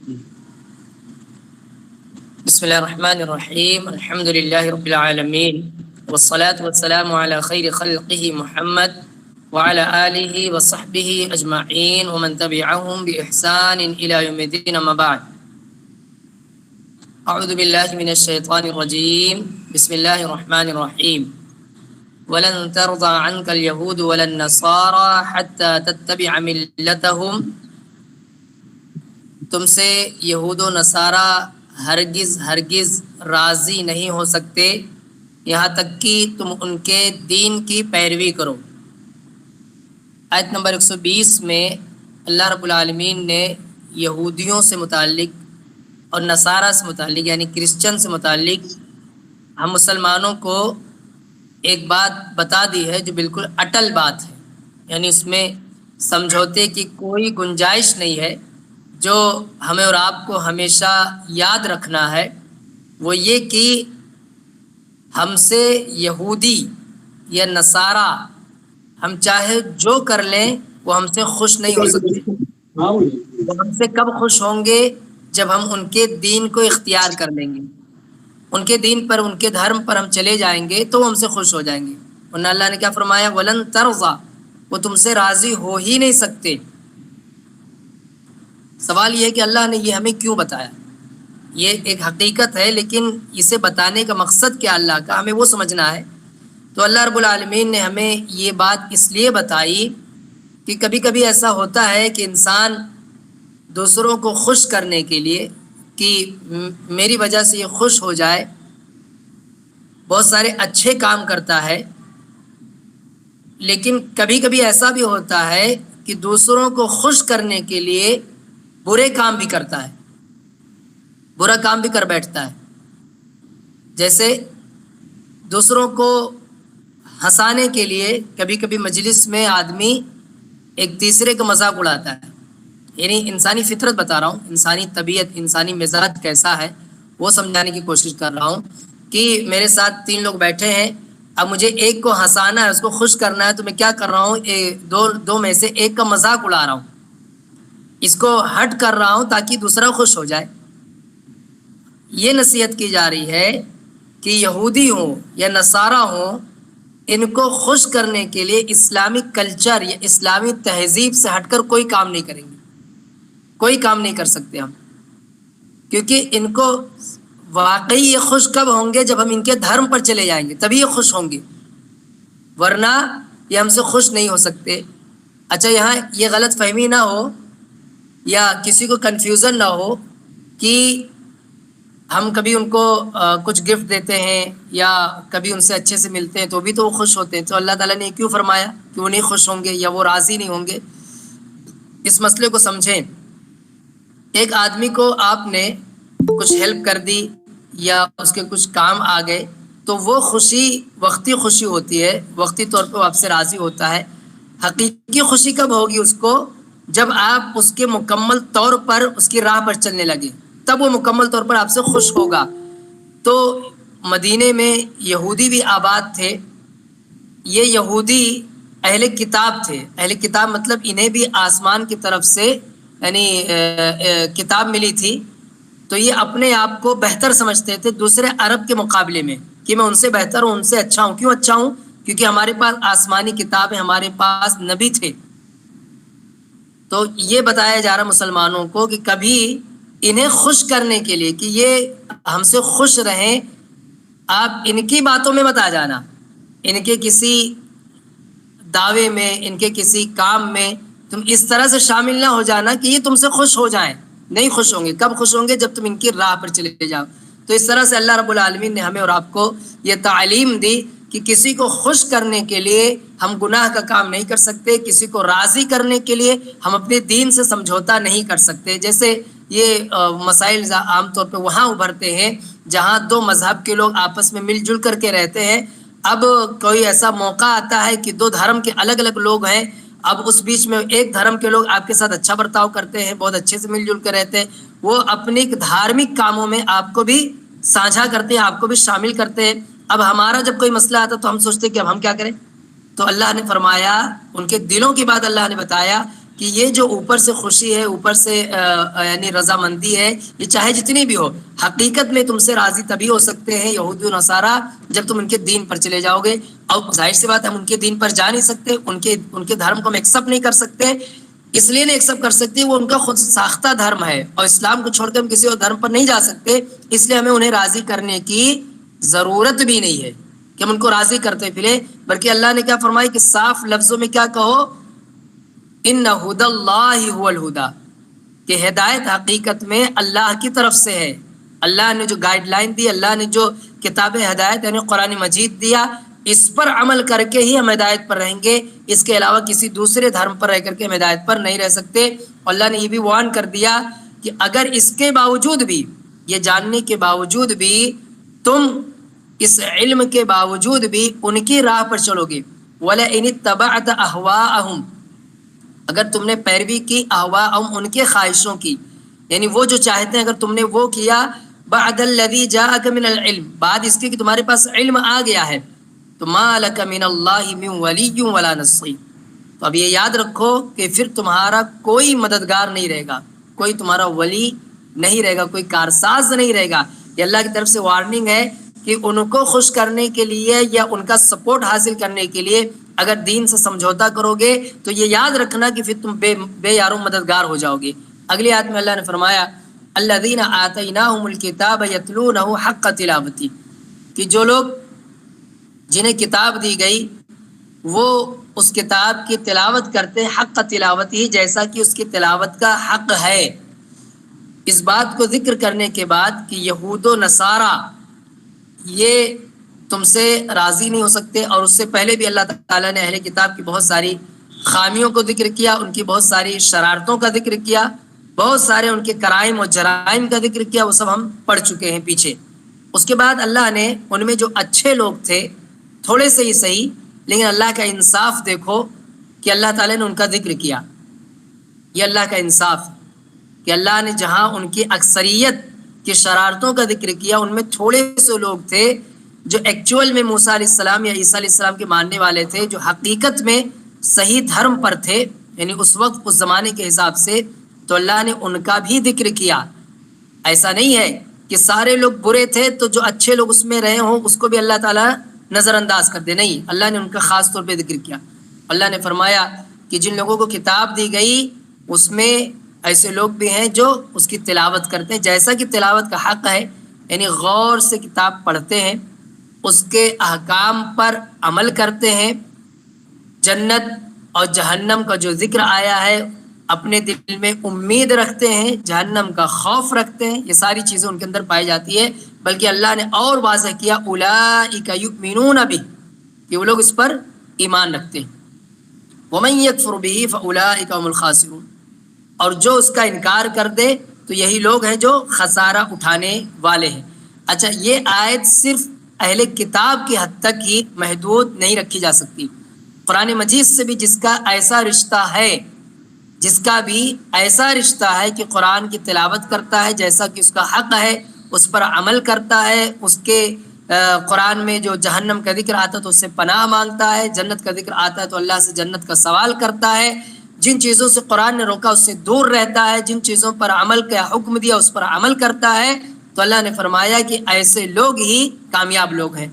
بسم الله الرحمن الرحيم. الحمد لله رب العالمين، والصلاة والسلام على خير خلقه محمد وعلى آله وصحبه أجمعين ومن تبعهم بإحسان إلى يوم الدين. أما بعد، أعوذ بالله من الشيطان الرجيم. بسم الله الرحمن الرحيم. ولن ترضى عنك اليهود ولا النصارى حتى تتبع ملتهم. تم سے یہود و نصارہ ہرگز راضی نہیں ہو سکتے یہاں تک کہ تم ان کے دین کی پیروی کرو. آیت نمبر 120 میں اللہ رب العالمین نے یہودیوں سے متعلق اور نصارہ سے متعلق یعنی کرسچن سے متعلق ہم مسلمانوں کو ایک بات بتا دی ہے جو بالکل اٹل بات ہے، یعنی اس میں سمجھوتے کی کوئی گنجائش نہیں ہے. جو ہمیں اور آپ کو ہمیشہ یاد رکھنا ہے وہ یہ کہ ہم سے یہودی یا نصارہ ہم چاہے جو کر لیں وہ ہم سے خوش نہیں ہو سکتے. وہ ہم سے کب خوش ہوں گے؟ جب ہم ان کے دین کو اختیار کر لیں گے، ان کے دین پر، ان کے دھرم پر ہم چلے جائیں گے تو ہم سے خوش ہو جائیں گے. ورنہ اللہ نے کیا فرمایا؟ ولن ترضى، وہ تم سے راضی ہو ہی نہیں سکتے. سوال یہ ہے کہ اللہ نے یہ ہمیں کیوں بتایا؟ یہ ایک حقیقت ہے، لیکن اسے بتانے کا مقصد کیا اللہ کا، ہمیں وہ سمجھنا ہے. تو اللہ رب العالمین نے ہمیں یہ بات اس لیے بتائی کہ کبھی کبھی ایسا ہوتا ہے کہ انسان دوسروں کو خوش کرنے کے لیے کہ میری وجہ سے یہ خوش ہو جائے بہت سارے اچھے کام کرتا ہے، لیکن کبھی کبھی ایسا بھی ہوتا ہے کہ دوسروں کو خوش کرنے کے لیے برے کام بھی کرتا ہے، برا کام بھی کر بیٹھتا ہے. جیسے دوسروں کو ہنسانے کے لیے کبھی کبھی مجلس میں آدمی ایک تیسرے کا مذاق اڑاتا ہے. یعنی انسانی فطرت بتا رہا ہوں، انسانی طبیعت، انسانی مزاج کیسا ہے وہ سمجھانے کی کوشش کر رہا ہوں. کہ میرے ساتھ 3 لوگ بیٹھے ہیں، اب مجھے ایک کو ہنسانا ہے، اس کو خوش کرنا ہے، تو میں کیا کر رہا ہوں؟ دو میں سے ایک کا مذاق اڑا رہا ہوں، اس کو ہٹ کر رہا ہوں تاکہ دوسرا خوش ہو جائے. یہ نصیحت کی جا رہی ہے کہ یہودی ہوں یا نصارہ ہوں، ان کو خوش کرنے کے لیے اسلامی کلچر یا اسلامی تہذیب سے ہٹ کر کوئی کام نہیں کریں گے، کوئی کام نہیں کر سکتے ہم. کیونکہ ان کو واقعی یہ خوش کب ہوں گے؟ جب ہم ان کے دھرم پر چلے جائیں گے تبھی یہ خوش ہوں گے، ورنہ یہ ہم سے خوش نہیں ہو سکتے. اچھا، یہاں یہ غلط فہمی نہ ہو یا کسی کو کنفیوژن نہ ہو کہ ہم کبھی ان کو کچھ گفٹ دیتے ہیں یا کبھی ان سے اچھے سے ملتے ہیں تو بھی تو وہ خوش ہوتے ہیں. تو اللہ تعالیٰ نے کیوں فرمایا کہ وہ نہیں خوش ہوں گے یا وہ راضی نہیں ہوں گے؟ اس مسئلے کو سمجھیں. ایک آدمی کو آپ نے کچھ ہیلپ کر دی یا اس کے کچھ کام آ گئے تو وہ خوشی وقتی خوشی ہوتی ہے، وقتی طور پہ وہ آپ سے راضی ہوتا ہے. حقیقی خوشی کب ہوگی اس کو؟ جب آپ اس کے مکمل طور پر اس کی راہ پر چلنے لگے، تب وہ مکمل طور پر آپ سے خوش ہوگا. تو مدینے میں یہودی بھی آباد تھے. یہ یہودی اہل کتاب تھے. اہل کتاب مطلب انہیں بھی آسمان کی طرف سے یعنی کتاب ملی تھی، تو یہ اپنے آپ کو بہتر سمجھتے تھے دوسرے عرب کے مقابلے میں کہ میں ان سے بہتر ہوں، ان سے اچھا ہوں. کیوں اچھا ہوں؟ کیونکہ ہمارے پاس آسمانی کتاب ہے، ہمارے پاس نبی تھے. تو یہ بتایا جا رہا مسلمانوں کو کہ کبھی انہیں خوش کرنے کے لیے کہ یہ ہم سے خوش رہیں، آپ ان کی باتوں میں مت آ جانا، ان کے کسی دعوے میں، ان کے کسی کام میں تم اس طرح سے شامل نہ ہو جانا کہ یہ تم سے خوش ہو جائیں. نہیں خوش ہوں گے. کب خوش ہوں گے؟ جب تم ان کی راہ پر چلے جاؤ. تو اس طرح سے اللہ رب العالمین نے ہمیں اور آپ کو یہ تعلیم دی کہ کسی کو خوش کرنے کے لیے ہم گناہ کا کام نہیں کر سکتے، کسی کو راضی کرنے کے لیے ہم اپنے دین سے سمجھوتا نہیں کر سکتے. جیسے یہ مسائل عام طور پہ وہاں ابھرتے ہیں جہاں 2 مذہب کے لوگ آپس میں مل جل کر کے رہتے ہیں. اب کوئی ایسا موقع آتا ہے کہ 2 دھرم کے الگ الگ لوگ ہیں، اب اس بیچ میں ایک دھرم کے لوگ آپ کے ساتھ اچھا برتاؤ کرتے ہیں، بہت اچھے سے مل جل کر رہتے ہیں، وہ اپنی دھارمک کاموں میں آپ کو بھی سانجھا کرتے ہیں، آپ کو بھی شامل کرتے ہیں. اب ہمارا جب کوئی مسئلہ آتا تو ہم سوچتے ہیں کہ اب ہم کیا کریں؟ تو اللہ نے فرمایا، ان کے دلوں کی بات اللہ نے بتایا کہ یہ جو اوپر سے خوشی ہے، اوپر سے یعنی رضامندی ہے، یہ چاہے جتنی بھی ہو، حقیقت میں تم سے راضی تبھی ہو سکتے ہیں یہودی و نصارہ جب تم ان کے دین پر چلے جاؤ گے. اور ظاہر سی بات ہم ان کے دین پر جا نہیں سکتے، ان کے دھرم کو ہم ایکسیپٹ نہیں کر سکتے. اس لیے نہیں ایکسیپٹ کر سکتے، وہ ان کا خود ساختہ دھرم ہے، اور اسلام کو چھوڑ کے ہم کسی اور دھرم پر نہیں جا سکتے. اس لیے ہمیں انہیں راضی کرنے کی ضرورت بھی نہیں ہے کہ ہم ان کو راضی کرتے پھرے. بلکہ اللہ نے کیا فرمایا کہ صاف لفظوں میں کیا کہو، ان ہدی اللہ هو الہدی، کہ ہدایت حقیقت میں اللہ کی طرف سے ہے. اللہ نے جو گائیڈ لائن دی، اللہ نے جو کتاب ہدایت یعنی قرآن مجید دیا، اس پر عمل کر کے ہی ہم ہدایت پر رہیں گے. اس کے علاوہ کسی دوسرے دھرم پر رہ کر کے ہم ہدایت پر نہیں رہ سکتے. اللہ نے یہ بھی وارن کر دیا کہ اگر اس کے باوجود بھی، یہ جاننے کے باوجود بھی، تم اس علم کے باوجود بھی ان کی راہ پر چلو گے، وَلَئِنِ اتَّبَعْتَ أَهْوَاءَهُمْ، اگر تم نے پیروی کی اہواءہم ان کے خواہشوں کی، یعنی وہ جو چاہتے ہیں اگر تم نے وہ کیا، بعد الذی جاءک من العلم، بعد اس کے کہ تمہارے پاس علم آ گیا ہے، تو ما لک من اللہ من ولی ولا نصیر، تو اب یہ یاد رکھو کہ پھر تمہارا کوئی مددگار نہیں رہے گا، کوئی تمہارا ولی نہیں رہے گا، کوئی کارساز نہیں رہے گا. یہ اللہ کی طرف سے وارننگ ہے کہ ان کو خوش کرنے کے لیے یا ان کا سپورٹ حاصل کرنے کے لیے اگر دین سے سمجھوتا کرو گے تو یہ یاد رکھنا کہ پھر تم بے یارو مددگار ہو جاؤ گے. اگلی آیت میں اللہ نے فرمایا الذین آتیناہم الکتاب یتلونہ حق تلاوتی، کہ جو لوگ جنہیں کتاب دی گئی وہ اس کتاب کی تلاوت کرتے حق تلاوت ہی، جیسا کہ اس کی تلاوت کا حق ہے. اس بات کو ذکر کرنے کے بعد کہ یہود و نصارہ یہ تم سے راضی نہیں ہو سکتے، اور اس سے پہلے بھی اللہ تعالیٰ نے اہل کتاب کی بہت ساری خامیوں کو ذکر کیا، ان کی بہت ساری شرارتوں کا ذکر کیا، بہت سارے ان کے کرائم اور جرائم کا ذکر کیا، وہ سب ہم پڑھ چکے ہیں پیچھے. اس کے بعد اللہ نے ان میں جو اچھے لوگ تھے، تھوڑے سے ہی صحیح لیکن اللہ کا انصاف دیکھو کہ اللہ تعالیٰ نے ان کا ذکر کیا. یہ اللہ کا انصاف کہ اللہ نے جہاں ان کی اکثریت کی شرارتوں کا ذکر کیا، ان میں تھوڑے سے لوگ تھے جو ایکچول میں موسیٰ علیہ السلام یا عیسیٰ علیہ السلام کے ماننے والے تھے، جو حقیقت میں صحیح دھرم پر تھے، یعنی اس وقت اس زمانے کے حساب سے، تو اللہ نے ان کا بھی ذکر کیا. ایسا نہیں ہے کہ سارے لوگ برے تھے تو جو اچھے لوگ اس میں رہے ہوں اس کو بھی اللہ تعالیٰ نظر انداز کر دے، نہیں، اللہ نے ان کا خاص طور پہ ذکر کیا. اللہ نے فرمایا کہ جن لوگوں کو کتاب دی گئی اس میں ایسے لوگ بھی ہیں جو اس کی تلاوت کرتے ہیں جیسا کہ تلاوت کا حق ہے، یعنی غور سے کتاب پڑھتے ہیں، اس کے احکام پر عمل کرتے ہیں، جنت اور جہنم کا جو ذکر آیا ہے اپنے دل میں امید رکھتے ہیں، جہنم کا خوف رکھتے ہیں، یہ ساری چیزیں ان کے اندر پائی جاتی ہے. بلکہ اللہ نے اور واضح کیا اولئک یؤمنون بہ، کہ وہ لوگ اس پر ایمان رکھتے ہیں. ومن یکفر بہ فاولئک هم الخاسرون، اور جو اس کا انکار کر دے تو یہی لوگ ہیں جو خسارہ اٹھانے والے ہیں. اچھا، یہ آیت صرف اہل کتاب کی حد تک ہی محدود نہیں رکھی جا سکتی. قرآن مجید سے بھی جس کا ایسا رشتہ ہے، جس کا بھی ایسا رشتہ ہے کہ قرآن کی تلاوت کرتا ہے جیسا کہ اس کا حق ہے، اس پر عمل کرتا ہے، اس کے قرآن میں جو جہنم کا ذکر آتا ہے تو اس سے پناہ مانگتا ہے، جنت کا ذکر آتا ہے تو اللہ سے جنت کا سوال کرتا ہے، جن چیزوں سے قرآن نے روکا اس سے دور رہتا ہے، جن چیزوں پر عمل کا حکم دیا اس پر عمل کرتا ہے، تو اللہ نے فرمایا کہ ایسے لوگ ہی کامیاب لوگ ہیں،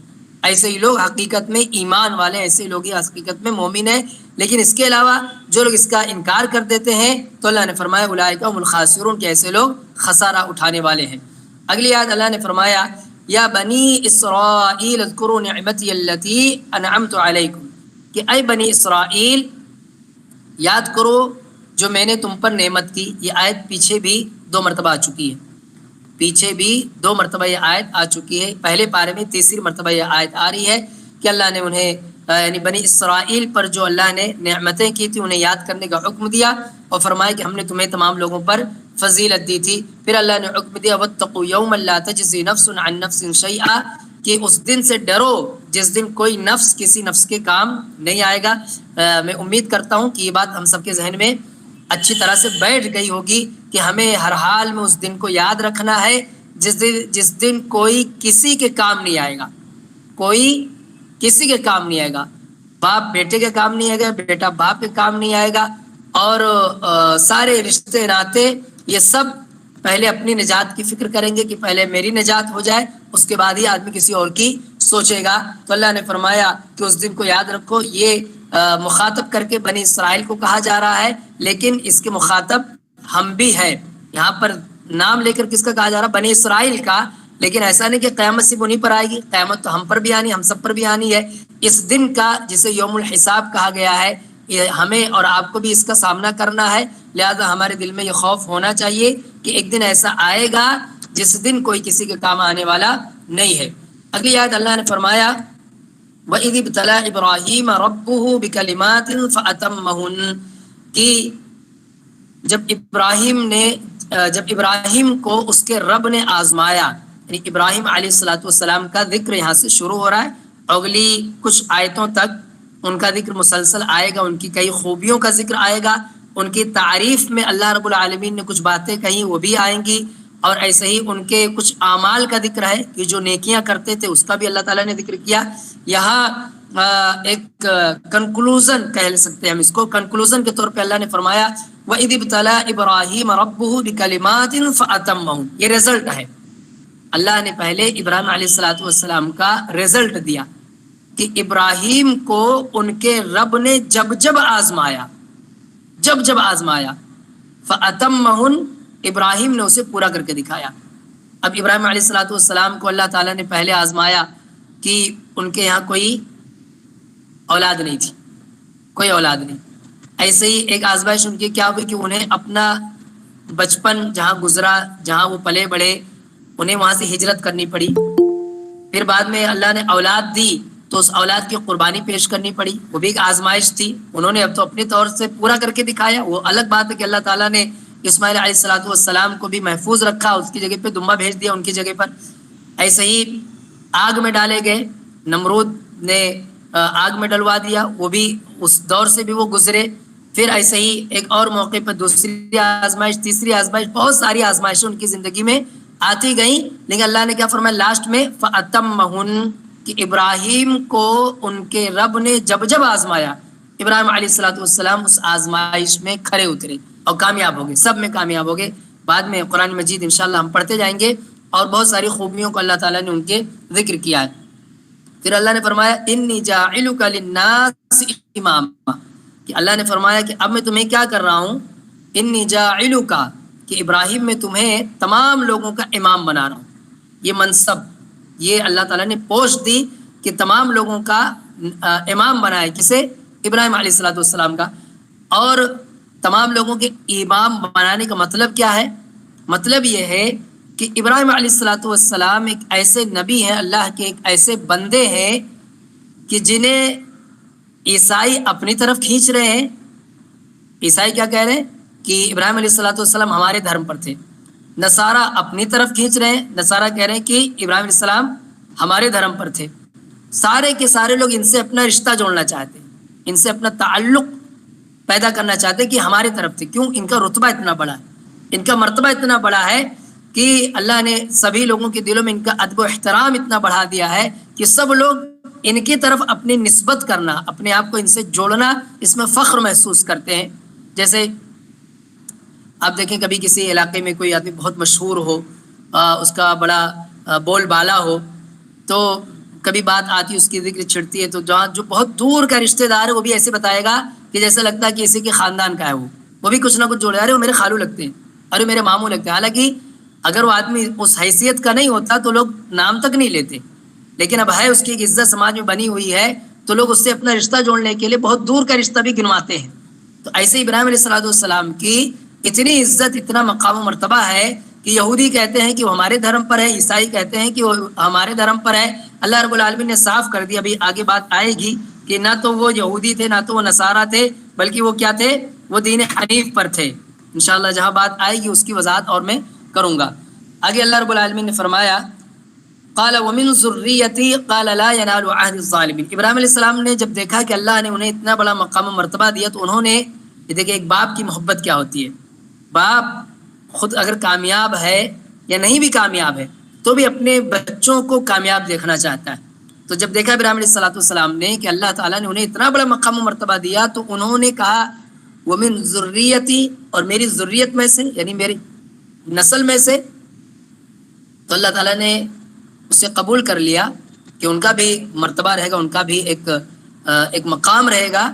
ایسے ہی لوگ حقیقت میں ایمان والے، ایسے لوگ ہی حقیقت میں مومن ہیں. لیکن اس کے علاوہ جو لوگ اس کا انکار کر دیتے ہیں تو اللہ نے فرمایا اولئک هم الخاسرون، کہ ایسے لوگ خسارہ اٹھانے والے ہیں. اگلی آیت اللہ نے فرمایا یا بنی اسرائیل اذکروا نعمتی التی انعمت علیکم، کہ اے بنی اسرائیل یاد کرو جو میں نے تم پر نعمت کی. یہ آیت پیچھے بھی 2 مرتبہ آ چکی ہے، پیچھے بھی 2 مرتبہ یہ آیت آ چکی ہے. پہلے پارے میں تیسری مرتبہ یہ آیت آ رہی ہے کہ اللہ نے انہیں یعنی بنی اسرائیل پر جو اللہ نے نعمتیں کی تھی انہیں یاد کرنے کا حکم دیا اور فرمایا کہ ہم نے تمہیں تمام لوگوں پر فضیلت دی تھی. پھر اللہ نے حکم دیا واتقوا یوما لا تجزی نفس عن نفس شیئا، کہ اس دن سے ڈرو جس دن کوئی نفس کسی نفس کے کام نہیں آئے گا. میں امید کرتا ہوں کہ یہ بات ہم سب کے ذہن میں اچھی طرح سے بیٹھ گئی ہوگی کہ ہمیں ہر حال میں اس دن کو یاد رکھنا ہے جس دن کوئی کسی کے کام نہیں آئے گا، کوئی کسی کے کام نہیں آئے گا. باپ بیٹے کے کام نہیں آئے گا، بیٹا باپ کے کام نہیں آئے گا، اور سارے رشتے ناتے یہ سب پہلے اپنی نجات کی فکر کریں گے کہ پہلے میری نجات ہو جائے، اس کے بعد ہی آدمی کسی اور کی سوچے گا۔ تو اللہ نے فرمایا کہ اس دن کو یاد رکھو، یہ مخاطب کر کے بنی اسرائیل کو کہا جا رہا ہے، لیکن اس کے مخاطب ہم بھی ہے۔ یہاں پر نام لے کر کس کا کہا جا رہا ہے؟ بنی اسرائیل کا۔ لیکن ایسا نہیں کہ قیامت صرف انہیں پر آئے گی، قیامت تو ہم پر بھی آنی، ہم سب پر بھی آنی ہے۔ اس دن کا جسے یوم الحساب کہا گیا ہے، یہ ہمیں اور آپ کو بھی اس کا سامنا کرنا ہے، لہذا ہمارے دل میں یہ خوف ہونا چاہیے کہ ایک دن ایسا آئے گا جس دن کوئی کسی کے کام آنے والا نہیں ہے۔ اگلی آیت اللہ نے فرمایا وَإِذِ ابْتَلَىٰ إِبْرَاهِيمَ رَبُّهُ بِكَلِمَاتٍ فَأَتَمَّهُنَّ، کہ جب ابراہیم کو اس کے رب نے آزمایا، یعنی ابراہیم علیہ السلام کا ذکر یہاں سے شروع ہو رہا ہے، اگلی کچھ آیتوں تک ان کا ذکر مسلسل آئے گا، ان کی کئی خوبیوں کا ذکر آئے گا، ان کی تعریف میں اللہ رب العالمین نے کچھ باتیں کہیں وہ بھی آئیں گی، اور ایسے ہی ان کے کچھ اعمال کا ذکر ہے کہ جو نیکیاں کرتے تھے اس کا بھی اللہ تعالیٰ نے ذکر کیا۔ یہاں ایک کنکلوژن کہہ سکتے ہیں ہم اس کو، کنکلوژن کے طور پہ اللہ نے فرمایا وَإِذِ ابْتَلَىٰ إِبْرَاهِيمَ رَبُّهُ بِكَلِمَاتٍ فَأَتَمَّهُنَّ، یہ رزلٹ ہے۔ اللہ نے پہلے ابراہیم علیہ السلام کا رزلٹ دیا کہ ابراہیم کو ان کے رب نے جب جب آزمایا فَأَتَمَّهُنَّ، ابراہیم نے اسے پورا کر کے دکھایا۔ اب ابراہیم علیہ السلام کو اللہ تعالیٰ نے پہلے آزمایا کہ ان کے یہاں کوئی اولاد نہیں تھی، کوئی اولاد نہیں۔ ایسے ہی ایک آزمائش ان کی کیا ہوئی کہ انہیں اپنا بچپن جہاں گزرا، جہاں وہ پلے بڑھے، انہیں وہاں سے ہجرت کرنی پڑی۔ پھر بعد میں اللہ نے اولاد دی تو اس اولاد کی قربانی پیش کرنی پڑی، وہ بھی ایک آزمائش تھی۔ انہوں نے اب تو اپنے طور سے پورا کر کے دکھایا، وہ الگ بات ہے کہ اللہ تعالیٰ نے اسماعیل علیہ السلام کو بھی محفوظ رکھا، اس کی جگہ پہ دمبا بھیج دیا ان کی جگہ پر۔ ایسے ہی آگ میں ڈالے گئے، نمرود نے آگ میں ڈلوا دیا، وہ بھی اس دور سے بھی وہ گزرے۔ پھر ایسے ہی ایک اور موقع پر دوسری آزمائش، تیسری آزمائش، بہت ساری آزمائشیں ان کی زندگی میں آتی گئیں، لیکن اللہ نے کیا فرمایا لاسٹ میں فَأَتَمَّهُنَّ، کہ ابراہیم کو ان کے رب نے جب جب آزمایا، ابراہیم علیہ السلام اس آزمائش میں کھرے اترے اور کامیاب ہو گئے، سب میں کامیاب ہو گئے۔ بعد میں قرآن مجید انشاءاللہ ہم پڑھتے جائیں گے اور بہت ساری خوبیوں کو اللہ تعالیٰ نے ان کے ذکر کیا ہے۔ پھر اللہ نے فرمایا انی جاعلک للناس اماما، کہ اللہ نے فرمایا کہ اب میں تمہیں کیا کر رہا ہوں، انی جاعلک، کہ ابراہیم میں تمہیں تمام لوگوں کا امام بنا رہا ہوں۔ یہ منصب، یہ اللہ تعالیٰ نے پوسٹ دی کہ تمام لوگوں کا امام بنائے، کسے؟ ابراہیم علیہ السلام کا۔ اور تمام لوگوں کے امام بنانے کا مطلب کیا ہے؟ مطلب یہ ہے کہ ابراہیم علیہ السلام ایک ایسے نبی ہیں، اللہ کے ایک ایسے بندے ہیں کہ جنہیں عیسائی اپنی طرف کھینچ رہے ہیں۔ عیسائی کیا کہہ رہے ہیں کہ ابراہیم علیہ السلام ہمارے دھرم پر تھے۔ نصارہ اپنی طرف کھینچ رہے ہیں، نصارہ کہہ رہے ہیں کہ ابراہیم علیہ السلام ہمارے دھرم پر تھے۔ سارے کے سارے لوگ ان سے اپنا رشتہ جوڑنا چاہتے ہیں، ان سے اپنا تعلق پیدا کرنا چاہتے ہیں کہ ہمارے طرف تھے۔ کیوں؟ ان کا رتبہ اتنا بڑا ہے، ان کا مرتبہ اتنا بڑا ہے کہ اللہ نے سبھی لوگوں کے دلوں میں ان کا ادب و احترام اتنا بڑھا دیا ہے کہ سب لوگ ان کی طرف اپنی نسبت کرنا، اپنے آپ کو ان سے جوڑنا، اس میں فخر محسوس کرتے ہیں۔ جیسے آپ دیکھیں کبھی کسی علاقے میں کوئی آدمی بہت مشہور ہو، اس کا بڑا بول بالا ہو، تو کبھی بات آتی ہے، اس کی ذکر چھڑتی ہے، تو جہاں جو بہت دور کا رشتہ دار ہے وہ بھی ایسے بتائے گا کہ جیسے لگتا ہے کہ اسی کے خاندان کا ہے، وہ بھی کچھ نہ کچھ جوڑے، ارے وہ میرے خالو لگتے ہیں، ارے میرے ماموں لگتے ہیں۔ حالانکہ اگر وہ آدمی اس حیثیت کا نہیں ہوتا تو لوگ نام تک نہیں لیتے، لیکن اب ہے اس کی ایک عزت سماج میں بنی ہوئی ہے تو لوگ اس سے اپنا رشتہ جوڑنے کے لیے بہت دور کا رشتہ بھی گنواتے ہیں۔ تو ایسے ابراہیم علیہ السلام کی اتنی عزت، اتنا مقام و مرتبہ ہے کہ یہودی کہتے ہیں کہ وہ ہمارے دھرم پر ہے، عیسائی کہتے ہیں کہ وہ ہمارے دھرم پر ہے۔ اللہ رب العالمین نے صاف کر دیا، ابھی آگے بات آئے گی کہ نہ تو وہ یہودی تھے، نہ تو وہ نصارہ تھے، بلکہ وہ کیا تھے؟ وہ دین حنیف پر تھے۔ انشاءاللہ جہاں بات آئے گی اس کی وضاحت اور میں کروں گا۔ آگے اللہ رب العالمین نے فرمایا قال ومن ذریتی قال لا ینال عہد الظالمین۔ ابراہیم علیہ السلام نے جب دیکھا کہ اللہ نے انہیں اتنا بڑا مقام و مرتبہ دیا تو انہوں نے، یہ دیکھیں ایک باپ کی محبت کیا ہوتی ہے۔ باپ خود اگر کامیاب ہے یا نہیں بھی کامیاب ہے تو بھی اپنے بچوں کو کامیاب دیکھنا چاہتا ہے۔ تو جب دیکھا ابراہیم علیہ السلام نے کہ اللہ تعالیٰ نے انہیں اتنا بڑا مقام و مرتبہ دیا تو انہوں نے کہا ومن ذریتی، اور میری ذریت میں سے یعنی میری نسل میں سے. تو اللہ تعالیٰ نے اسے قبول کر لیا کہ ان کا بھی مرتبہ رہے گا، ان کا بھی ایک مقام رہے گا.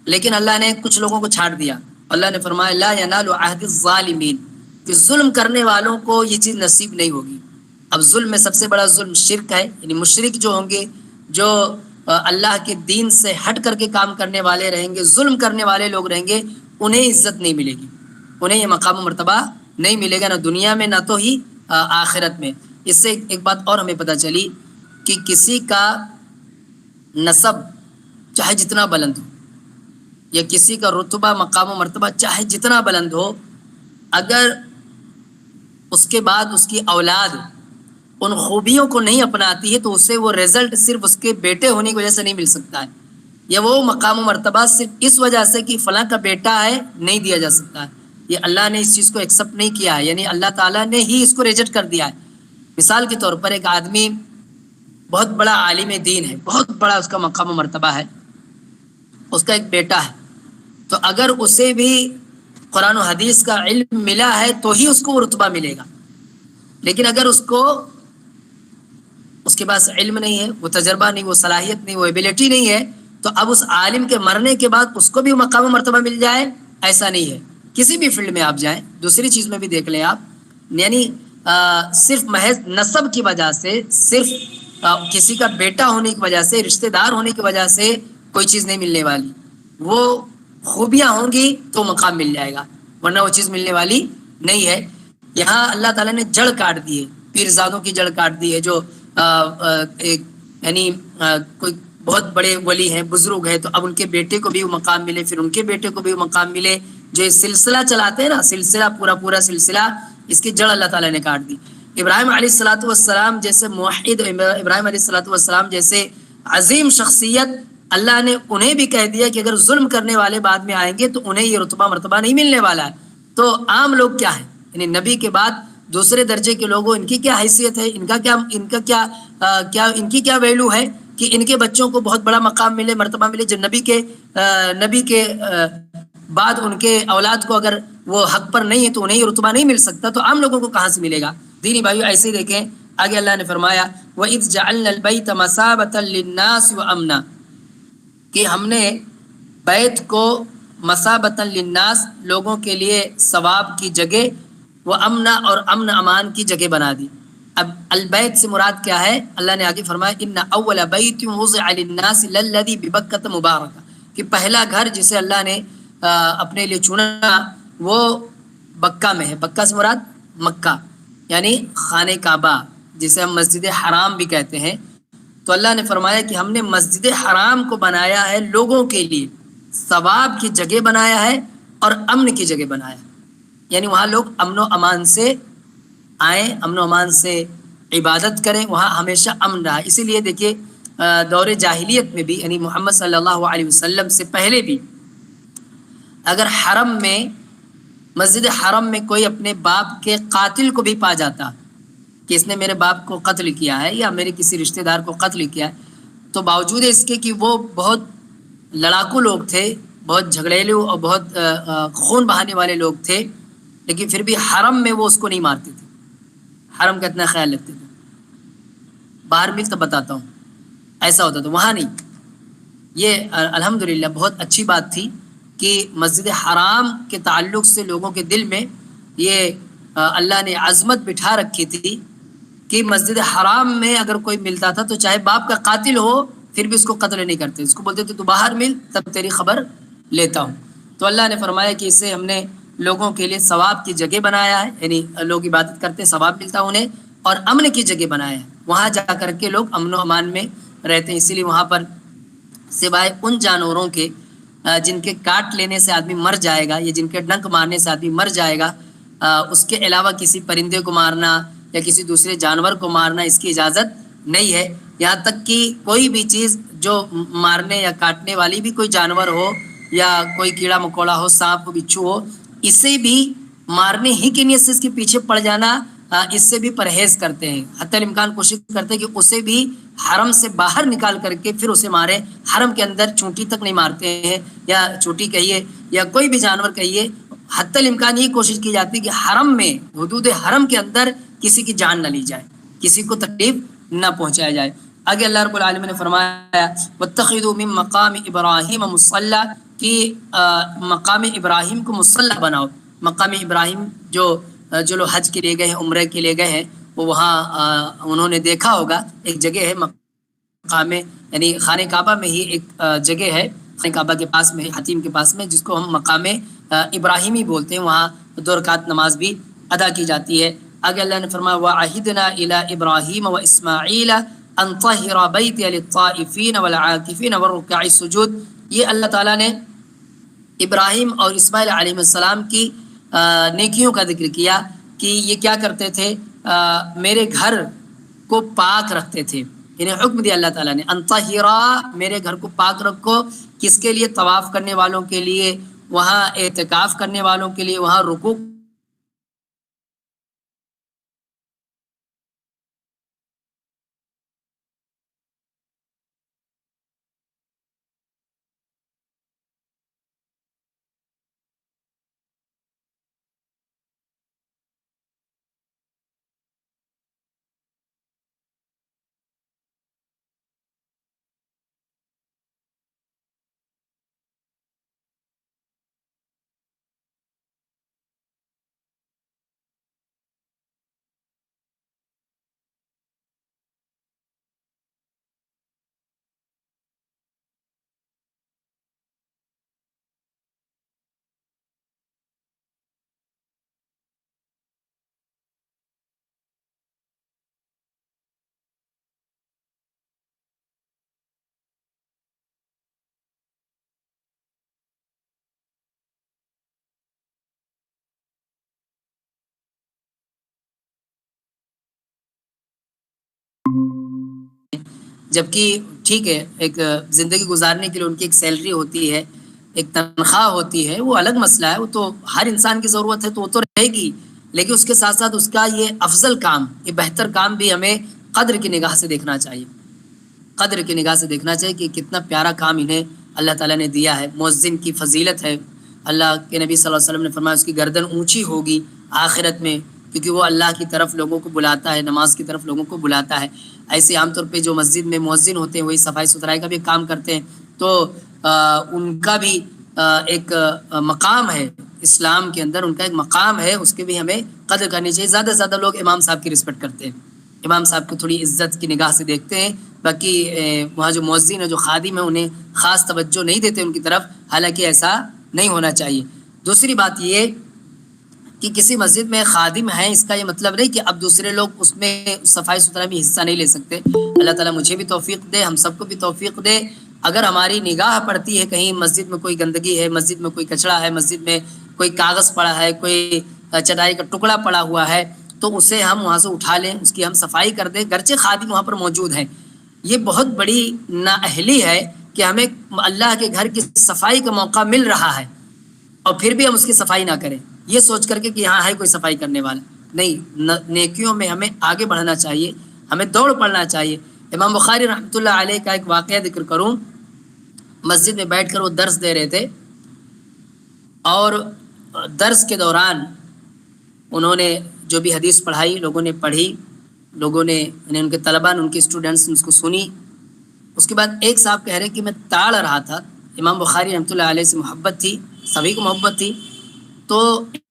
لیکن اللہ نے کچھ لوگوں کو چھاڑ دیا. اللہ نے فرمایا لا ینال عہد الظالمین، کہ ظلم کرنے والوں کو یہ چیز نصیب نہیں ہوگی. اب ظلم میں سب سے بڑا ظلم شرک ہے، یعنی مشرک جو ہوں گے، جو اللہ کے دین سے ہٹ کر کے کام کرنے والے رہیں گے، ظلم کرنے والے لوگ رہیں گے، انہیں عزت نہیں ملے گی، انہیں یہ مقام و مرتبہ نہیں ملے گا، نہ دنیا میں نہ تو ہی آخرت میں. اس سے ایک بات اور ہمیں پتہ چلی کہ کسی کا نسب چاہے جتنا بلند ہو، یا کسی کا رتبہ مقام و مرتبہ چاہے جتنا بلند ہو، اگر اس کے بعد اس کی اولاد ان خوبیوں کو نہیں اپناتی ہے تو اسے وہ رزلٹ صرف اس کے بیٹے ہونے کی وجہ سے نہیں مل سکتا ہے، یا وہ مقام و مرتبہ صرف اس وجہ سے کہ فلاں کا بیٹا ہے نہیں دیا جا سکتا ہے. یہ اللہ نے اس چیز کو ایکسیپٹ نہیں کیا ہے، یعنی اللہ تعالیٰ نے ہی اس کو ریجیکٹ کر دیا ہے. مثال کے طور پر ایک آدمی بہت بڑا عالم دین ہے، بہت بڑا اس کا مقام و مرتبہ ہے، اس کا ایک بیٹا ہے، تو اگر اسے بھی قرآن و حدیث کا علم ملا ہے تو ہی اس کو وہ رتبہ ملے گا. لیکن اگر اس کے پاس علم نہیں ہے، وہ تجربہ نہیں، وہ صلاحیت نہیں، وہ ایبیلٹی نہیں ہے، تو اب اس عالم کے مرنے کے بعد اس کو بھی مقام و مرتبہ مل جائے، ایسا نہیں ہے. کسی بھی فیلڈ میں آپ جائیں، دوسری چیز میں بھی دیکھ لیں آپ، یعنی صرف محض نسب کی وجہ سے، صرف کسی کا بیٹا ہونے کی وجہ سے، رشتہ دار ہونے کی وجہ سے کوئی چیز نہیں ملنے والی. وہ خوبیاں ہوں گی تو مقام مل جائے گا، ورنہ وہ چیز ملنے والی نہیں ہے. یہاں اللہ تعالیٰ نے جڑ کاٹ دی ہے، پیرزادوں کی جڑ کاٹ دی ہے، جو یعنی کوئی بہت بڑے ولی ہیں، بزرگ ہیں، تو اب ان کے بیٹے کو بھی وہ مقام ملے، پھر ان کے بیٹے کو بھی وہ مقام ملے. جو یہ سلسلہ چلاتے ہیں نا، سلسلہ پورا سلسلہ، اس کی جڑ اللہ تعالیٰ نے کاٹ دی. ابراہیم علیہ الصلوۃ والسلام جیسے موحد، ابراہیم علیہ الصلوۃ والسلام جیسے عظیم شخصیت، اللہ نے انہیں بھی کہہ دیا کہ اگر ظلم کرنے والے بعد میں آئیں گے تو انہیں یہ رتبہ مرتبہ نہیں ملنے والا ہے. تو عام لوگ کیا ہے، یعنی نبی کے بعد دوسرے درجے کے لوگوں، ان کی کیا حیثیت ہے، ان کی کیا ویلو ہے کہ ان کے بچوں کو بہت بڑا مقام ملے، مرتبہ ملے. جو نبی کے بعد ان کے اولاد کو اگر وہ حق پر نہیں ہے تو انہیں یہ رتبہ نہیں مل سکتا، تو عام لوگوں کو کہاں سے ملے گا. دینی بھائیو ایسے ہی دیکھیں آگے اللہ نے فرمایا وَإِذْ جَعَلْنَا الْبَيْتَ مَثَابَةً لِلنَّاسِ وَأَمْنًا، کہ ہم نے بیت کو مثابۃ للناس، لوگوں کے لیے ثواب کی جگہ، وہ امنا، اور امن امان کی جگہ بنا دی. اب البیت سے مراد کیا ہے؟ اللہ نے آگے فرمایا ان اول بیت وضع للناس للذی ببکۃ مبارکہ، کہ پہلا گھر جسے اللہ نے اپنے لیے چنا وہ بکہ میں ہے. بکہ سے مراد مکہ، یعنی خانہ کعبہ، جسے ہم مسجد حرام بھی کہتے ہیں. تو اللہ نے فرمایا کہ ہم نے مسجد حرام کو بنایا ہے لوگوں کے لیے، ثواب کی جگہ بنایا ہے اور امن کی جگہ بنایا ہے. یعنی وہاں لوگ امن و امان سے آئیں، امن و امان سے عبادت کریں، وہاں ہمیشہ امن رہا. اسی لیے دیکھیے دور جاہلیت میں بھی، یعنی محمد صلی اللہ علیہ وسلم سے پہلے بھی، اگر حرم میں، مسجد حرم میں کوئی اپنے باپ کے قاتل کو بھی پا جاتا کہ اس نے میرے باپ کو قتل کیا ہے یا میرے کسی رشتہ دار کو قتل کیا ہے، تو باوجود اس کے کہ وہ بہت لڑاکو لوگ تھے، بہت جھگڑیلو اور بہت خون بہانے والے لوگ تھے، لیکن پھر بھی حرم میں وہ اس کو نہیں مارتے تھے، حرم کا اتنا خیال رکھتے تھے. باہر بھی تو بتاتا ہوں ایسا ہوتا تھا، وہاں نہیں. یہ الحمدللہ بہت اچھی بات تھی کہ مسجد حرام کے تعلق سے لوگوں کے دل میں یہ اللہ نے عظمت بٹھا رکھی تھی کہ مسجد حرام میں اگر کوئی ملتا تھا تو چاہے باپ کا قاتل ہو پھر بھی اس کو قتل نہیں کرتے، اس کو بولتے تھے تو باہر مل تب تیری خبر لیتا ہوں. تو اللہ نے فرمایا کہ اسے ہم نے لوگوں کے لیے ثواب کی جگہ بنایا ہے، یعنی لوگ عبادت کرتے ثواب ملتا انہیں، اور امن کی جگہ بنایا ہے، وہاں جا کر کے لوگ امن و امان میں رہتے ہیں. اسی لیے وہاں پر سوائے ان جانوروں کے جن کے کاٹ لینے سے آدمی مر جائے گا یا جن کے ڈنک مارنے سے آدمی مر جائے گا، اس کے علاوہ کسی پرندے کو مارنا یا کسی دوسرے جانور کو مارنا اس کی اجازت نہیں ہے. یہاں تک کہ کوئی بھی چیز جو مارنے یا کاٹنے والی بھی کوئی جانور ہو یا کوئی کیڑا مکوڑا ہو، سانپ بچھو ہو، اسے بھی مارنے ہی کی نیت سے اس کے پیچھے پڑ جانا، اس سے بھی پرہیز کرتے ہیں، حتی الامکان کوشش کرتے ہیں کہ اسے بھی حرم سے باہر نکال کر کے پھر اسے مارے. حرم کے اندر چونٹی تک نہیں مارتے ہیں, یا چونٹی کہیے یا کوئی بھی جانور کہیے. حتی الامکان یہ کوشش کی جاتی ہے کہ حرم میں, حدود حرم کے اندر کسی کی جان نہ لی جائے, کسی کو تکلیف نہ پہنچایا جائے. آگے اللہ رب العالمین نے فرمایا واتخذوا من مقام ابراہیم مصلی, کہ مقام ابراہیم کو مصلی بناؤ. مقام ابراہیم جو لوگ حج کے لیے گئے ہیں, عمرے کے لیے گئے ہیں, وہ وہاں انہوں نے دیکھا ہوگا ایک جگہ ہے مقام, یعنی خانہ کعبہ میں ہی ایک جگہ ہے خانہ کعبہ کے پاس میں, حتیم کے پاس میں, جس کو ہم مقام ابراہیمی بولتے ہیں. وہاں 2 رکعت نماز بھی ادا کی جاتی ہے. آگے اللہ نے فرمایا وَعَهِدْنَا إِلَىٰ إِبْرَاهِيمَ وَإِسْمَاعِيلَ أَن طَهِّرَ بَيْتِيَ لِلطَّائِفِينَ وَالْعَاكِفِينَ وَالرُّكَّعِ السُّجُودِ. یہ اللہ تعالیٰ نے ابراہیم اور اسماعیل علیہ السلام کی نیکیوں کا ذکر کیا کہ یہ کیا کرتے تھے, میرے گھر کو پاک رکھتے تھے. انہیں حکم دیا اللہ تعالیٰ نے ان طہرا, میرے گھر کو پاک رکھو. کس کے لیے؟ طواف کرنے والوں کے لیے, وہاں اعتکاف کرنے والوں کے لیے, وہاں رکوع جبکہ ٹھیک ہے ایک زندگی گزارنے کے لیے ان کی ایک سیلری ہوتی ہے, ایک تنخواہ ہوتی ہے, وہ الگ مسئلہ ہے, وہ تو ہر انسان کی ضرورت ہے تو وہ تو رہے گی. لیکن اس کے ساتھ ساتھ اس کا یہ افضل کام, یہ بہتر کام بھی ہمیں قدر کی نگاہ سے دیکھنا چاہیے. قدر کی نگاہ سے دیکھنا چاہیے کہ کتنا پیارا کام انہیں اللہ تعالیٰ نے دیا ہے. مؤذن کی فضیلت ہے, اللہ کے نبی صلی اللہ علیہ وسلم نے فرمایا اس کی گردن اونچی ہوگی آخرت میں, کیونکہ وہ اللہ کی طرف لوگوں کو بلاتا ہے, نماز کی طرف لوگوں کو بلاتا ہے. ایسے عام طور پہ جو مسجد میں مؤذن ہوتے ہیں وہی صفائی ستھرائی کا بھی کام کرتے ہیں, تو ان کا بھی ایک مقام ہے اسلام کے اندر, ان کا ایک مقام ہے, اس کے بھی ہمیں قدر کرنی چاہیے. زیادہ سے زیادہ لوگ امام صاحب کی رسپیکٹ کرتے ہیں, امام صاحب کو تھوڑی عزت کی نگاہ سے دیکھتے ہیں. باقی وہاں جو مؤذن ہے, جو خادم ہے, انہیں خاص توجہ نہیں دیتے ان کی طرف, حالانکہ ایسا نہیں ہونا چاہیے. دوسری بات یہ کہ کسی مسجد میں خادم ہیں, اس کا یہ مطلب نہیں کہ اب دوسرے لوگ اس میں صفائی ستھرائی میں حصہ نہیں لے سکتے. اللہ تعالیٰ مجھے بھی توفیق دے, ہم سب کو بھی توفیق دے. اگر ہماری نگاہ پڑتی ہے کہیں مسجد میں کوئی گندگی ہے, مسجد میں کوئی کچڑا ہے, مسجد میں کوئی کاغذ پڑا ہے, کوئی چٹائی کا ٹکڑا پڑا ہوا ہے, تو اسے ہم وہاں سے اٹھا لیں, اس کی ہم صفائی کر دیں, گرچہ خادم وہاں پر موجود ہیں. یہ بہت بڑی نااہلی ہے کہ ہمیں اللہ کے گھر کی صفائی کا موقع مل رہا ہے اور پھر بھی ہم اس کی صفائی نہ کریں, یہ سوچ کر کے کہ یہاں ہے کوئی صفائی کرنے والا. نہیں, نیکیوں میں ہمیں آگے بڑھنا چاہیے, ہمیں دوڑ پڑنا چاہیے. امام بخاری رحمۃ اللہ علیہ کا ایک واقعہ ذکر کروں. مسجد میں بیٹھ کر وہ درس دے رہے تھے, اور درس کے دوران انہوں نے جو بھی حدیث پڑھائی, لوگوں نے پڑھی, لوگوں نے یعنی ان کے طلباء نے, ان کے اسٹوڈنٹس نے اس کو سنی. اس کے بعد ایک صاحب کہہ رہے کہ میں تاڑ رہا تھا, امام بخاری رحمۃ اللہ علیہ سے محبت تھی, سبھی کو محبت تھی, تو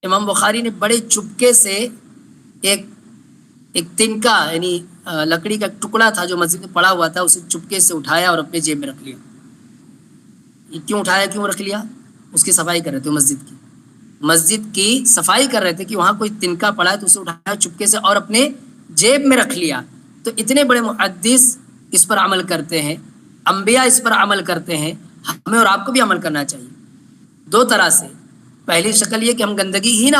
امام بخاری نے بڑے چپکے سے ایک تنکا یعنی لکڑی کا ٹکڑا تھا جو مسجد میں پڑا ہوا تھا, اسے چپکے سے اٹھایا اور اپنے جیب میں رکھ لیا. یہ کیوں اٹھایا, کیوں رکھ لیا؟ اس کی صفائی کر رہے تھے, مسجد کی صفائی کر رہے تھے کہ وہاں کوئی تنکا پڑا ہے تو اسے اٹھایا چپکے سے اور اپنے جیب میں رکھ لیا. تو اتنے بڑے محدث اس پر عمل کرتے ہیں, انبیاء اس پر عمل کرتے ہیں, ہمیں اور آپ کو بھی عمل کرنا چاہیے. 2 طرح سے, پہلی شکل یہ کہ ہم گندگی ہی نہ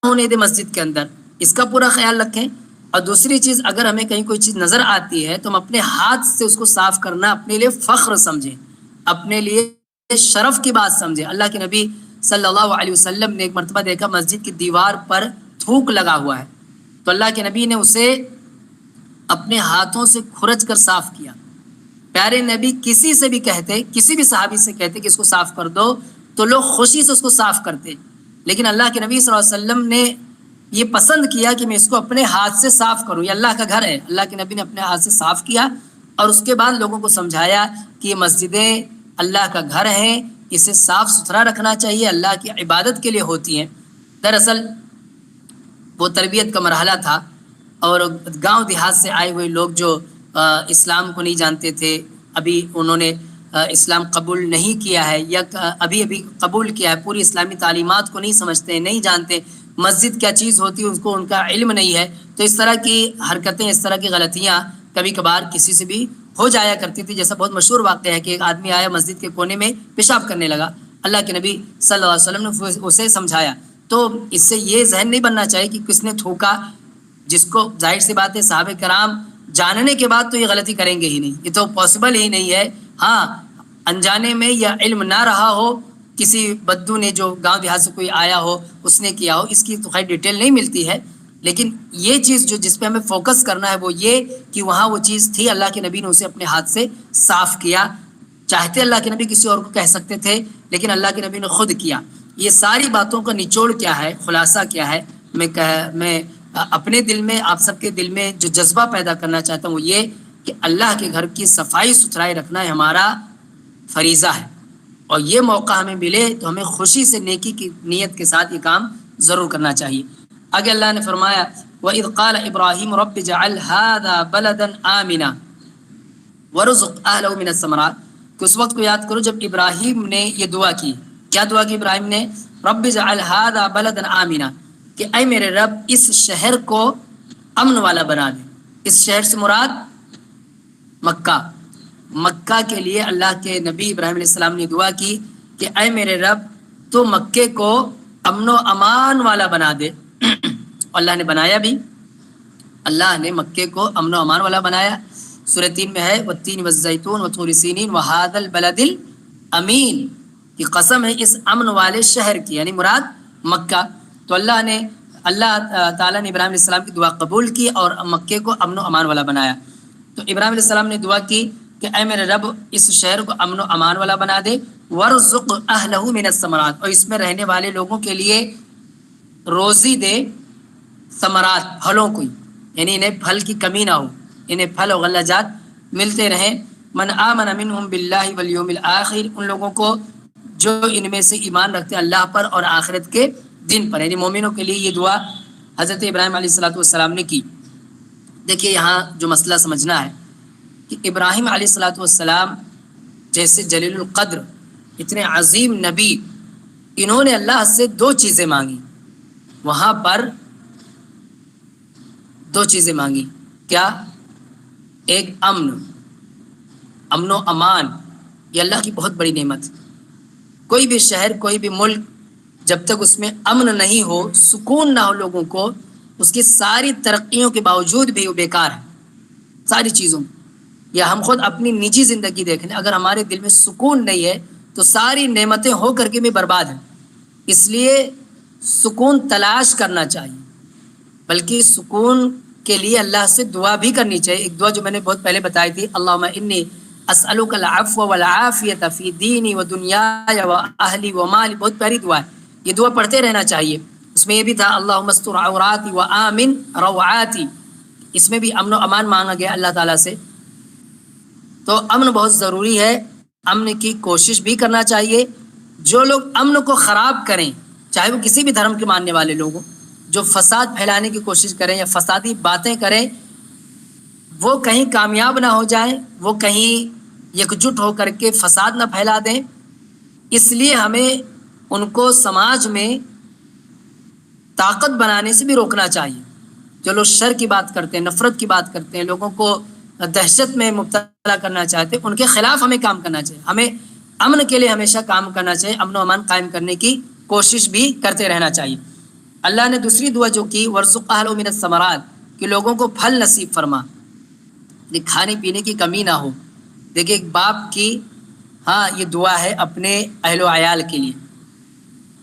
ہونے دیں مسجد کے اندر, اس کا پورا خیال رکھیں. اور دوسری چیز, اگر ہمیں کہیں کوئی چیز نظر آتی ہے تو ہم اپنے ہاتھ سے اس کو صاف کرنا اپنے لیے فخر سمجھیں, اپنے لیے شرف کی بات سمجھیں. اللہ کے نبی صلی اللہ علیہ وسلم نے ایک مرتبہ دیکھا مسجد کی دیوار پر تھوک لگا ہوا ہے, تو اللہ کے نبی نے اسے اپنے ہاتھوں سے کھرچ کر صاف کیا. پیارے نبی کسی سے بھی کہتے، کسی بھی صحابی سے کہتے کہ اس کو صاف کر دو تو لوگ خوشی سے اس کو صاف کرتے، لیکن اللہ کے نبی صلی اللہ علیہ وسلم نے یہ پسند کیا کہ میں اس کو اپنے ہاتھ سے صاف کروں. یہ اللہ کا گھر ہے. اللہ کے نبی نے اپنے ہاتھ سے صاف کیا اور اس کے بعد لوگوں کو سمجھایا کہ یہ مسجدیں اللہ کا گھر ہیں، اسے صاف ستھرا رکھنا چاہیے، اللہ کی عبادت کے لیے ہوتی ہیں. دراصل وہ تربیت کا مرحلہ تھا اور گاؤں دیہات سے آئے ہوئے لوگ جو اسلام کو نہیں جانتے تھے، ابھی انہوں نے اسلام قبول نہیں کیا ہے یا ابھی قبول کیا ہے، پوری اسلامی تعلیمات کو نہیں سمجھتے، نہیں جانتے، مسجد کیا چیز ہوتی ہے ان کا علم نہیں ہے، تو اس طرح کی حرکتیں، اس طرح کی غلطیاں کبھی کبھار کسی سے بھی ہو جایا کرتی تھی. جیسا بہت مشہور واقعہ ہے کہ ایک آدمی آیا مسجد کے کونے میں پیشاب کرنے لگا. اللہ کے نبی صلی اللہ علیہ وسلم نے اسے سمجھایا. تو اس سے یہ ذہن نہیں بننا چاہیے کہ کس نے تھوکا، جس کو ظاہر سی بات ہے صحابہ کرام جاننے کے بعد تو یہ غلطی کریں گے ہی نہیں، یہ تو پاسبل ہی نہیں ہے. ہاں انجانے میں یا علم نہ رہا ہو، کسی بدو نے جو گاؤں دیہات سے کوئی آیا ہو اس نے کیا ہو، اس کی تو خیر ڈیٹیل نہیں ملتی ہے، لیکن یہ چیز جس پہ ہمیں فوکس کرنا ہے وہ یہ کہ وہاں وہ چیز تھی، اللہ کے نبی نے اسے اپنے ہاتھ سے صاف کیا. چاہتے اللہ کے نبی کسی اور کو کہہ سکتے تھے، لیکن اللہ کے نبی نے خود کیا. یہ ساری باتوں کا نچوڑ کیا ہے، خلاصہ کیا ہے، میں اپنے دل میں، آپ سب کے دل میں جو جذبہ پیدا کرنا چاہتا ہوں وہ یہ کہ اللہ کے گھر کی صفائی ستھرائی رکھنا ہے ہمارا فریضہ ہے، اور یہ موقع ہمیں ملے تو ہمیں خوشی سے نیکی کی نیت کے ساتھ یہ کام ضرور کرنا چاہیے. آگے اللہ نے فرمایا وَإِذْ قَالَ إِبْرَاهِيمُ رَبِّ اجْعَلْ هَٰذَا بَلَدًا آمِنًا وَارْزُقْ أَهْلَهُ مِنَ الثَّمَرَاتِ. کہ اس وقت کو یاد کرو جب ابراہیم نے یہ دعا کی. کیا دعا کی ابراہیم نے؟ رب اجعل هذا بلدا آمنا، کہ اے میرے رب اس شہر کو امن والا بنا دے. اس شہر سے مراد مکہ. مکہ کے لیے اللہ کے نبی ابراہیم علیہ السلام نے دعا کی کہ اے میرے رب تو مکے کو امن و امان والا بنا دے. اللہ نے بنایا بھی، اللہ نے مکے کو امن و امان والا بنایا. سورہ 3 میں ہے والتین والزیتون وطور سینین وہذا البلد الامین، کی قسم ہے اس امن والے شہر کی، یعنی مراد مکہ. تو اللہ تعالیٰ نے ابراہیم علیہ السلام کی دعا قبول کی اور مکے کو امن و امان والا بنایا. تو ابراہیم علیہ السلام نے دعا کی کہ اے میرے رب اس شہر کو امن و امان والا بنا دے. وارزق اہلہ من الثمرات، اور اس میں رہنے والے لوگوں کے لیے روزی دے، ثمرات پھلوں کو، یعنی انہیں پھل کی کمی نہ ہو، انہیں پھل و غلہ جات ملتے رہیں. من آمن منہم باللہ والیوم الآخر، ان لوگوں کو جو ان میں سے ایمان رکھتے ہیں اللہ پر اور آخرت کے دن پر، یعنی مومنوں کے لیے یہ دعا حضرت ابراہیم علیہ السلام نے کی. دیکھیے یہاں جو مسئلہ سمجھنا ہے کہ ابراہیم علیہ السلام جیسے جلیل القدر اتنے عظیم نبی، انہوں نے اللہ سے دو چیزیں مانگی. وہاں پر دو چیزیں مانگی. کیا؟ ایک امن و امان. یہ اللہ کی بہت بڑی نعمت. کوئی بھی شہر، کوئی بھی ملک جب تک اس میں امن نہیں ہو، سکون نہ ہو لوگوں کو، اس کی ساری ترقیوں کے باوجود بھی وہ بیکار ہے. ساری چیزوں میں، یا ہم خود اپنی نجی زندگی دیکھ لیں، اگر ہمارے دل میں سکون نہیں ہے تو ساری نعمتیں ہو کر کے بھی برباد ہیں. اس لیے سکون تلاش کرنا چاہیے، بلکہ سکون کے لیے اللہ سے دعا بھی کرنی چاہیے. ایک دعا جو میں نے بہت پہلے بتائی تھی، اللہم انی اسألک العفو والعافیۃ فی دینی و دنیای و اہلی و مالی. بہت پیاری دعا ہے، یہ دعا پڑھتے رہنا چاہیے. اس میں یہ بھی تھا اللہم استر عوراتی و آمن روعاتی، اس میں بھی امن و امان مانگا گیا اللہ تعالیٰ سے. تو امن بہت ضروری ہے، امن کی کوشش بھی کرنا چاہیے. جو لوگ امن کو خراب کریں، چاہے وہ کسی بھی دھرم کے ماننے والے لوگ ہوں، جو فساد پھیلانے کی کوشش کریں یا فسادی باتیں کریں، وہ کہیں کامیاب نہ ہو جائیں، وہ کہیں یکجٹ ہو کر کے فساد نہ پھیلا دیں. اس لیے ہمیں ان کو سماج میں طاقت بنانے سے بھی روکنا چاہیے. جو لوگ شر کی بات کرتے ہیں، نفرت کی بات کرتے ہیں، لوگوں کو دہشت میں مبتلا کرنا چاہتے ہیں، ان کے خلاف ہمیں کام کرنا چاہیے. ہمیں امن کے لیے ہمیشہ کام کرنا چاہیے، امن و امان قائم کرنے کی کوشش بھی کرتے رہنا چاہیے. اللہ نے دوسری دعا جو کی وارزق اہلہ من الثمرات، کہ لوگوں کو پھل نصیب فرما، کھانے پینے کی کمی نہ ہو. دیکھیں ایک باپ کی یہ دعا ہے اپنے اہل و عیال کے لیے.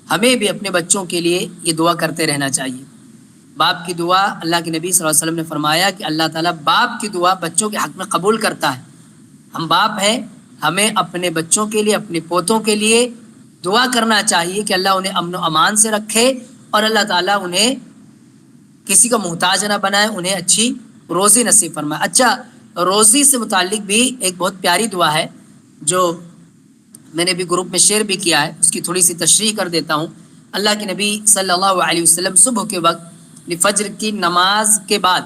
ہمیں بھی اپنے بچوں کے لیے یہ دعا کرتے رہنا چاہیے. باپ کی دعا اللہ کے نبی صلی اللہ علیہ وسلم نے فرمایا کہ اللہ تعالیٰ باپ کی دعا بچوں کے حق میں قبول کرتا ہے. ہم باپ ہیں, ہمیں اپنے بچوں کے لیے, اپنے پوتوں کے لیے دعا کرنا چاہیے کہ اللہ انہیں امن و امان سے رکھے اور اللہ تعالیٰ انہیں کسی کا محتاج نہ بنائے, انہیں اچھی روزی نصیب فرمائے. اچھا, روزی سے متعلق بھی ایک بہت پیاری دعا ہے جو میں نے بھی گروپ میں شیئر بھی کیا ہے, اس کی تھوڑی سی تشریح کر دیتا ہوں. اللہ کے نبی صلی اللہ علیہ وسلم صبح کے وقت فجر کی نماز کے بعد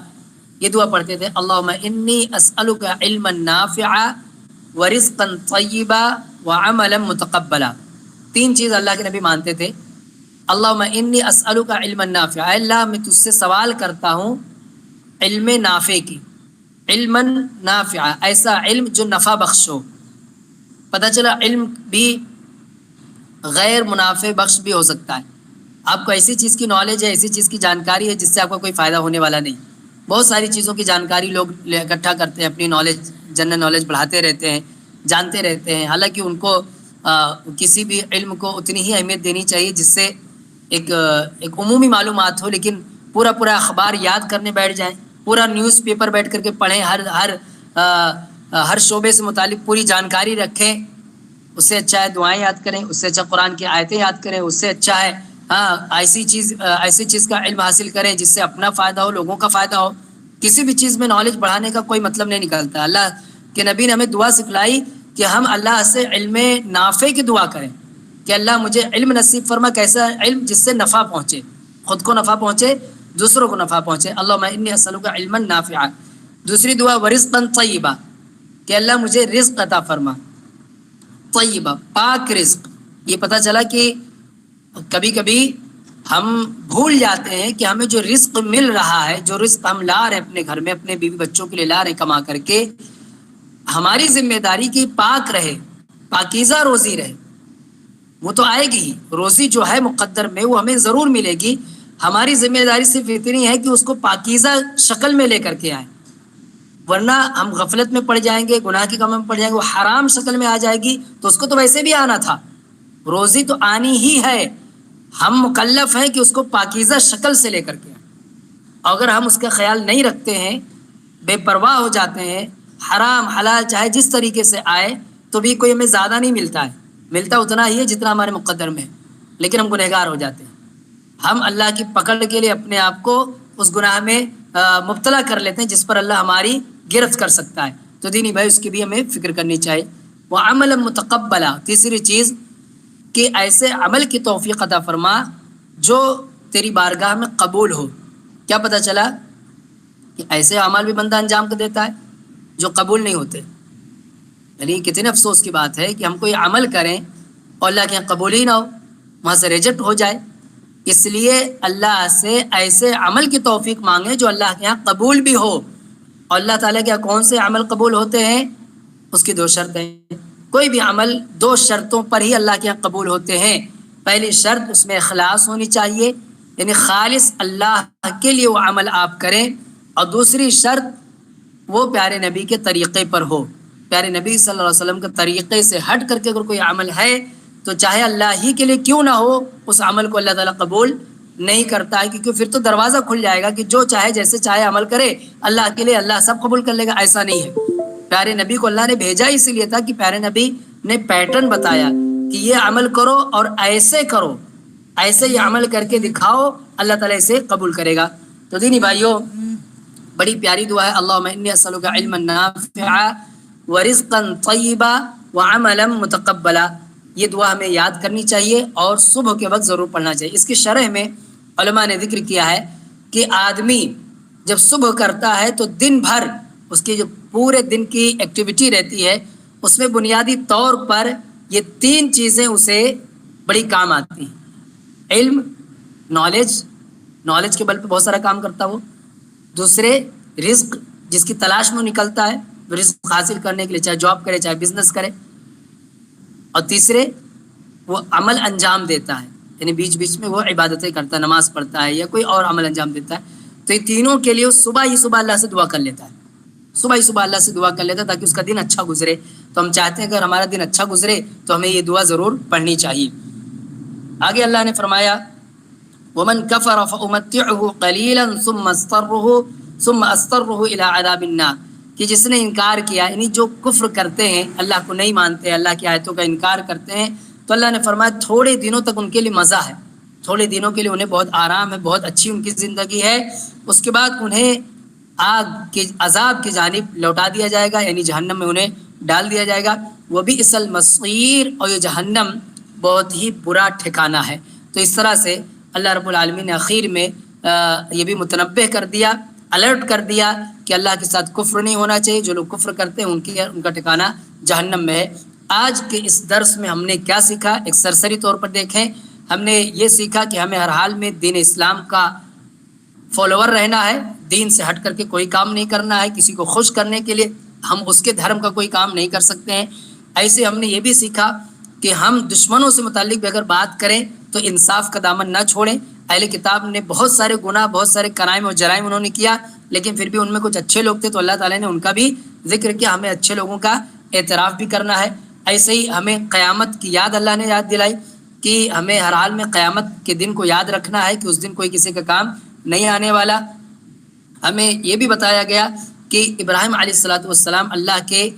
یہ دعا پڑھتے تھے, اللہم انی اسألک علما نافعا ورزقا طیبا وعملا متقبلا. 3 چیز اللہ کے نبی مانتے تھے. اللہم انی اسألک علما نافعا, اللہ میں تجھ سے سوال کرتا ہوں علم نافع کی. علما نافعا, ایسا علم جو نفع بخش ہو. پتہ چلا علم بھی غیر منافع بخش بھی ہو سکتا ہے. آپ کو ایسی چیز کی نالج ہے, ایسی چیز کی جانکاری ہے جس سے آپ کو کوئی فائدہ ہونے والا نہیں. بہت ساری چیزوں کی جانکاری لوگ اکٹھا کرتے ہیں, اپنی نالج, جنرل نالج بڑھاتے رہتے ہیں, جانتے رہتے ہیں, حالانکہ ان کو کسی بھی علم کو اتنی ہی اہمیت دینی چاہیے جس سے ایک عمومی معلومات ہو, لیکن پورا اخبار یاد کرنے بیٹھ جائیں, پورا نیوز پیپر بیٹھ کر کے پڑھیں, ہر شعبے سے متعلق پوری جانکاری رکھیں. اس سے اچھا ہے دعائیں یاد کریں, اس سے اچھا قرآن کی آیتیں یاد کریں, اس سے اچھا ہے ایسی چیز کا علم حاصل کریں جس سے اپنا فائدہ ہو, لوگوں کا فائدہ ہو. کسی بھی چیز میں نالج بڑھانے کا کوئی مطلب نہیں نکلتا. اللہ کے نبی نے ہمیں دعا سکھلائی کہ ہم اللہ سے علم نافع کی دعا کریں کہ اللہ مجھے علم نصیب فرما. کیسا علم؟ جس سے نفع پہنچے, خود کو نفع پہنچے, دوسروں کو نفع پہنچے. اللہم انی اسألک علما نافعا. دوسری دعا ورزقا طیبا, کہ اللہ مجھے رزق عطا فرما. طیبہ, پاک رزق. یہ پتہ چلا کہ کبھی کبھی ہم بھول جاتے ہیں کہ ہمیں جو رزق مل رہا ہے, جو رزق ہم لا رہے ہیں اپنے گھر میں, اپنے بیوی بچوں کے لیے لا رہے ہیں کما کر کے, ہماری ذمہ داری کی پاک رہے, پاکیزہ روزی رہے. وہ تو آئے گی, روزی جو ہے مقدر میں وہ ہمیں ضرور ملے گی. ہماری ذمہ داری صرف اتنی ہے کہ اس کو پاکیزہ شکل میں لے کر کے آئیں, ورنہ ہم غفلت میں پڑ جائیں گے, گناہ کی کام میں پڑ جائیں گے, وہ حرام شکل میں آ جائے گی تو اس کو تو ویسے بھی آنا تھا. روزی تو آنی ہی ہے, ہم مکلف ہیں کہ اس کو پاکیزہ شکل سے لے کر کے. اگر ہم اس کا خیال نہیں رکھتے ہیں, بے پرواہ ہو جاتے ہیں, حرام حلال چاہے جس طریقے سے آئے تو بھی کوئی ہمیں زیادہ نہیں ملتا ہے, ملتا اتنا ہی ہے جتنا ہمارے مقدر میں ہے, لیکن ہم گنہگار ہو جاتے ہیں. ہم اللہ کی پکڑ کے لیے اپنے آپ کو اس گناہ میں مبتلا کر لیتے ہیں جس پر اللہ ہماری گرفت کر سکتا ہے. تو دینی بھائی اس کی بھی ہمیں فکر کرنی چاہیے. وہ عمل متقبلا, تیسری چیز کہ ایسے عمل کی توفیق عطا فرما جو تیری بارگاہ میں قبول ہو. کیا پتہ چلا کہ ایسے اعمال بھی بندہ انجام کر دیتا ہے جو قبول نہیں ہوتے. یعنی کتنے افسوس کی بات ہے کہ ہم کوئی عمل کریں اور اللہ کے یہاں قبول ہی نہ ہو, وہاں سے ریجیکٹ ہو جائے. اس لیے اللہ سے ایسے عمل کی توفیق مانگیں جو اللہ کے یہاں قبول بھی ہو. اور اللہ تعالیٰ کے یہاں کون سے عمل قبول ہوتے ہیں؟ اس کی 2 شرطیں. کوئی بھی عمل 2 شرطوں پر ہی اللہ کے یہاں قبول ہوتے ہیں. پہلی شرط, اس میں اخلاص ہونی چاہیے, یعنی خالص اللہ کے لیے وہ عمل آپ کریں. اور دوسری شرط, وہ پیارے نبی کے طریقے پر ہو. پیارے نبی صلی اللہ علیہ وسلم کے طریقے سے ہٹ کر کے اگر کوئی عمل ہے تو چاہے اللہ ہی کے لیے کیوں نہ ہو, اس عمل کو اللہ تعالیٰ قبول نہیں کرتا ہے, کیونکہ پھر تو دروازہ کھل جائے گا کہ جو چاہے جیسے چاہے عمل کرے, اللہ کے لیے اللہ سب قبول کر لے گا. ایسا نہیں ہے. پیارے نبی کو اللہ نے بھیجا اسی لیے تھا کہ پیارے نبی نے پیٹرن بتایا کہ یہ عمل کرو اور ایسے کرو, ایسے یہ عمل کر کے دکھاؤ, اللہ تعالیٰ اسے قبول کرے گا. تو دینی بھائیوں, بڑی پیاری دعا ہے, اللہم انی اسألک علما نافعا ورزقا طیبا وعملا متقبلا. یہ دعا ہمیں یاد کرنی چاہیے اور صبح کے وقت ضرور پڑھنا چاہیے. اس کی شرح میں علماء نے ذکر کیا ہے کہ آدمی جب صبح کرتا ہے تو دن بھر اس کی جو پورے دن کی ایکٹیویٹی رہتی ہے اس میں بنیادی طور پر یہ 3 چیزیں اسے بڑی کام آتی ہیں. علم, نالج کے بل پہ بہت سارا کام کرتا وہ. دوسرے, رزق, جس کی تلاش میں نکلتا ہے رزق حاصل کرنے کے لیے, چاہے جاب کرے چاہے بزنس کرے. اور تیسرے, وہ عمل انجام دیتا ہے, یعنی بیچ بیچ میں وہ عبادتیں کرتا ہے, نماز پڑھتا ہے یا کوئی اور عمل انجام دیتا ہے. تو یہ تینوں کے لیے صبح ہی صبح اللہ سے دعا کر لیتا ہے, صبح ہی صبح اللہ سے دعا کر لیتا ہے تاکہ اس کا دن اچھا گزرے. تو ہم چاہتے ہیں کہ اگر ہمارا دن اچھا گزرے تو ہمیں یہ دعا ضرور پڑھنی چاہیے. آگے اللہ نے فرمایا ومن کفر فامتعه قلیلا ثم اضطره الى عذاب النار، کہ جس نے انکار کیا، یعنی جو کفر کرتے ہیں، اللہ کو نہیں مانتے، اللہ کی آیتوں کا انکار کرتے ہیں، تو اللہ نے فرمایا تھوڑے دنوں تک ان کے لیے مزہ ہے، تھوڑے دنوں کے لیے انہیں بہت آرام ہے، بہت اچھی ان کی زندگی ہے، اس کے بعد انہیں آگ کے عذاب کی جانب لوٹا دیا جائے گا، یعنی جہنم میں انہیں ڈال دیا جائے گا۔ وبئس المصیر، اور یہ جہنم بہت ہی برا ٹھکانہ ہے۔ تو اس طرح سے اللہ رب العالمین نے آخر میں یہ بھی متنبہ کر دیا، الرٹ کر دیا کہ اللہ کے ساتھ کفر نہیں ہونا چاہیے، جو لوگ کفر کرتے ہیں ان کا ٹھکانہ جہنم میں ہے۔ آج کے اس درس میں ہم نے کیا سیکھا، ایک سرسری طور پر دیکھیں۔ ہم نے یہ سیکھا کہ ہمیں ہر حال میں دین اسلام کا فالوور رہنا ہے، دین سے ہٹ کر کے کوئی کام نہیں کرنا ہے، کسی کو خوش کرنے کے لیے ہم اس کے دھرم کا کوئی کام نہیں کر سکتے ہیں۔ ایسے ہم نے یہ بھی سیکھا کہ ہم دشمنوں سے متعلق بھی اگر بات کریں تو انصاف کا دامن نہ چھوڑیں۔ اہل کتاب نے بہت سارے گناہ، بہت سارے کرائم اور جرائم انہوں نے کیا، لیکن پھر بھی ان میں کچھ اچھے لوگ تھے، تو اللہ تعالیٰ نے ان کا بھی ذکر کیا، ہمیں اچھے لوگوں کا اعتراف بھی کرنا ہے۔ ایسے ہی ہمیں قیامت کی یاد اللہ نے یاد دلائی کہ ہمیں ہر حال میں قیامت کے دن کو یاد رکھنا ہے کہ اس دن کوئی کسی کا کام نہیں آنے والا۔ ہمیں یہ بھی بتایا گیا کہ ابراہیم علیہ السلام اللہ کے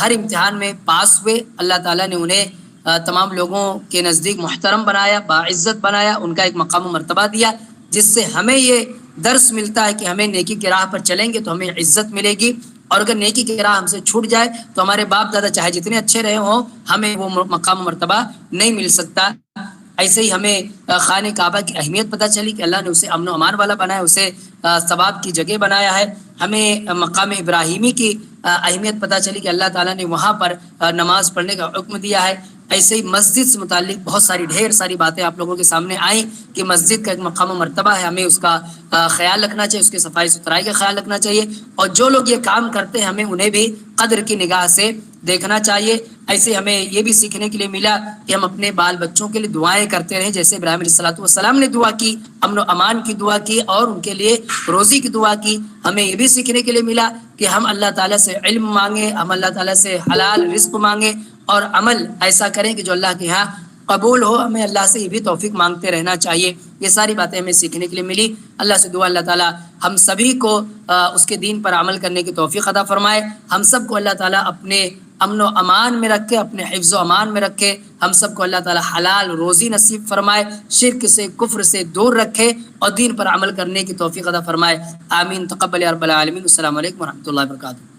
ہر امتحان میں پاس ہوئے، اللہ تعالیٰ نے انہیں تمام لوگوں کے نزدیک محترم بنایا، باعزت بنایا، ان کا ایک مقام و مرتبہ دیا، جس سے ہمیں یہ درس ملتا ہے کہ ہمیں نیکی کی راہ پر چلیں گے تو ہمیں عزت ملے گی، اور اگر نیکی کی راہ ہم سے چھوٹ جائے تو ہمارے باپ دادا چاہے جتنے اچھے رہے ہوں، ہمیں وہ مقام و مرتبہ نہیں مل سکتا۔ ایسے ہی ہمیں خانہ کعبہ کی اہمیت پتہ چلی کہ اللہ نے اسے امن و امان والا بنایا، اسے ثواب کی جگہ بنایا ہے۔ ہمیں مقام ابراہیمی کی اہمیت پتہ چلی کہ اللہ تعالیٰ نے وہاں پر نماز پڑھنے کا حکم دیا ہے۔ ایسے ہی مسجد سے متعلق بہت ساری ڈھیر ساری باتیں آپ لوگوں کے سامنے آئیں کہ مسجد کا ایک مقام و مرتبہ ہے، ہمیں اس کا خیال رکھنا چاہیے، اس کی صفائی ستھرائی کا خیال رکھنا چاہیے، اور جو لوگ یہ کام کرتے ہیں ہمیں انہیں بھی قدر کی نگاہ سے دیکھنا چاہیے۔ ایسے ہمیں یہ بھی سیکھنے کے لیے ملا کہ ہم اپنے بال بچوں کے لیے دعائیں کرتے رہیں، جیسے ابراہیم علیہ السلام نے دعا کی، امن و امان کی دعا کی اور ان کے لیے روزی کی دعا کی۔ ہمیں یہ بھی سیکھنے کے لیے ملا کہ ہم اللہ تعالیٰ سے علم مانگیں، ہم اللہ تعالیٰ سے حلال رزق مانگیں، اور عمل ایسا کریں کہ جو اللہ کے ہاں قبول ہو۔ ہمیں اللہ سے یہ بھی توفیق مانگتے رہنا چاہیے۔ یہ ساری باتیں ہمیں سیکھنے کے لیے ملی۔ اللہ سے دعا اللہ تعالیٰ ہم سبھی کو اس کے دین پر عمل کرنے کی توفیق عطا فرمائے، ہم سب کو اللہ تعالیٰ اپنے امن و امان میں رکھے، اپنے حفظ و امان میں رکھے، ہم سب کو اللہ تعالیٰ حلال روزی نصیب فرمائے، شرک سے کفر سے دور رکھے اور دین پر عمل کرنے کی توفیق عطا فرمائے۔ آمین۔ تقبل یا رب العالمین۔ السلام علیکم ورحمۃ اللہ وبرکاتہ۔